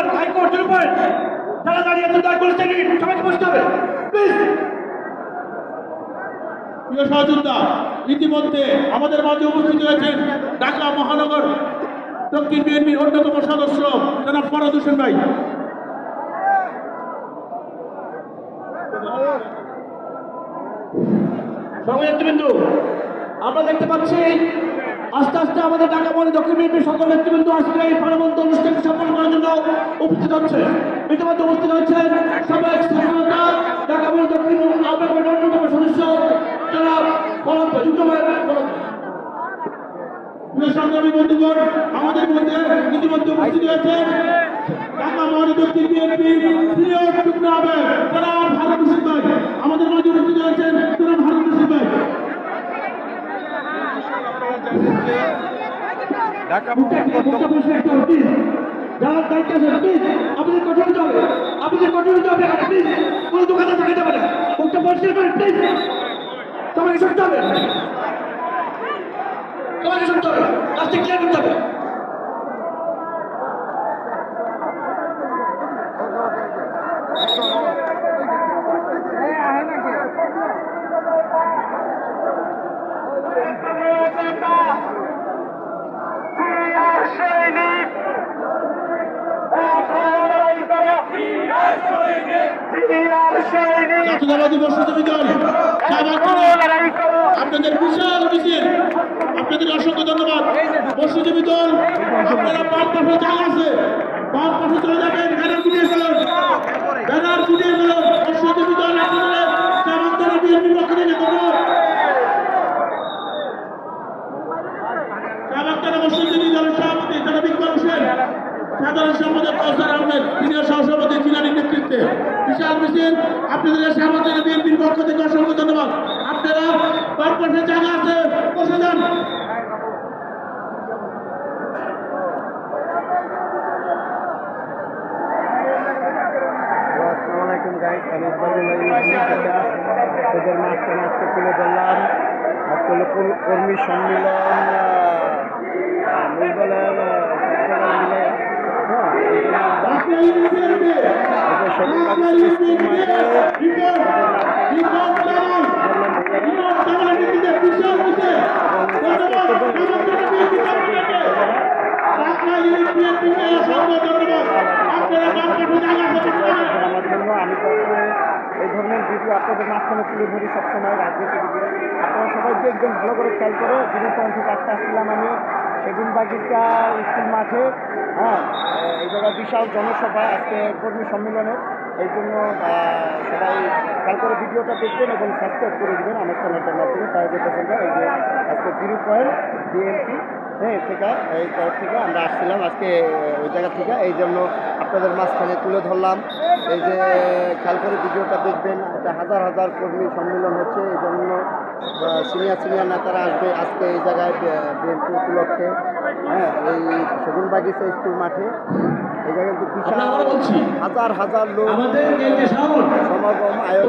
Speaker high court point যারা দাঁড়িয়ে আছেন দয়া করে সবাইকে বসতে হবে প্লিজ। প্রিয় সহযোদ্ধা, ইতিমধ্যে আমাদের মাঝে উপস্থিত হয়েছেন ঢাকা মহানগর দক্ষিণ বিএনপির অন্যতম সদস্য জনাব ফরহাদ হোসেন ভাই। নেতৃবৃন্দ, আমরা দেখতে পাচ্ছি আস্তে আস্তে আমাদের ঢাকা মহানগর দক্ষিণ বিএনপির সকল নেতৃবৃন্দ আজকে এই প্রাণবন্ত অনুষ্ঠানকে সম্পন্ন করার জন্য উপস্থিত হচ্ছে। ইতিমধ্যে উপস্থিত হচ্ছেন সাবেক ছাত্রনেতা ঢাকা মহানগর দক্ষিণ আওয়ামী লীগের অন্যতম সদস্য জনাব সংগ্রামী বন্ধুগণ, আমাদের মধ্যে ইতিমধ্যে উপস্থিত হয়েছেন ঢাকা মহানগর দক্ষিণ বিএনপির সিনিয়র যুগ্ম আহ্বায়ক জনাব হারুন হোসেন ভাই। আমাদের মাঝে উপস্থিত হয়েছেন জনাব হারুন হোসেন ভাই। যারা দায়িত্ব আছে প্লিজ আপনাদের কঠিন হতে হবে, আপনাদের কঠিন হতে হবে প্লিজ। কোনো দোকানে থাকা যাবে না, মুখটা পরিষ্কার করেন প্লিজ। সবাইকে শুনতে হবে, সবাইকে শুনতে হবে, কাজটা ক্লিয়ার করতে হবে। আপনাদের বিশাল মিছিল, আপনাদের অসংখ্য ধন্যবাদ। মৎস্যজীবী দল আপনারা বাম পাশে জায়গা আছে, বাম পাশে চলে যাবেন, ব্যানার ফুটিয়ে ফেলুন, ব্যানার ফুটিয়ে ফেলুন। মৎস্যজীবী দল আপনাদের চামান্তরা বিএনপির পক্ষ থেকে ধন্যবাদ। চামান্তরা মৎস্যজীবী দলের সভাপতি জনাব ইকবাল হোসেন, সাধারণ সম্পাদক কাউসার আহমেদ, সিনিয়র সহসভাপতি জিলানির নেতৃত্বে বিশাল মিছিল। আপনাদের চামান্তরা বিএনপির পক্ষ থেকে অসংখ্য ধন্যবাদ। আপনারা বাম পাশে জায়গা আছে, বসে যান। ওদের মাঝখানে আজকে তুলে ধরলাম। আজকে হলো কর্মী সম্মেলন মূল দলের মিলে আমি এই ধরনের ভিডিও আপনাদের মাঝখানে তুলে ধরি সবসময় রাজনীতি ভিডিও। আপনারা সবাই দেখবেন, ভালো করে খেয়াল করে। দিনের পয়েন্টে কাজটা আসছিলাম আমি সেগুন বাগিচা স্কুল মাঠে। হ্যাঁ, এই জায়গায় বিশাল জনসভা আজকে কর্মী সম্মেলনে। এই জন্য সবাই খেয়াল করে ভিডিওটা দেখবেন এবং সাবস্ক্রাইব করে দেবেন আমার চ্যানেলটার মাধ্যমে। তাই যেতেছেন এই যে আজকে 0 পয়েন্ট বিএনপি থেকে এই তরফ থেকে আমরা আসছিলাম আজকে ওই জায়গা থেকে। এই জন্য আপনাদের মাঝখানে তুলে ধরলাম। এই যে খেয়াল করে ভিডিওটা দেখবেন, এটা হাজার হাজার কর্মী সম্মেলন হচ্ছে। এই জন্য সিনিয়র নেতারা আসবে আজকে এই জায়গায় বিএনপি উপলক্ষে। হ্যাঁ, এই সেগুন বাগিচা স্কুল মাঠে এই জায়গায় কিন্তু বিশাল হাজার হাজার লোক সমাগম আয়োজন।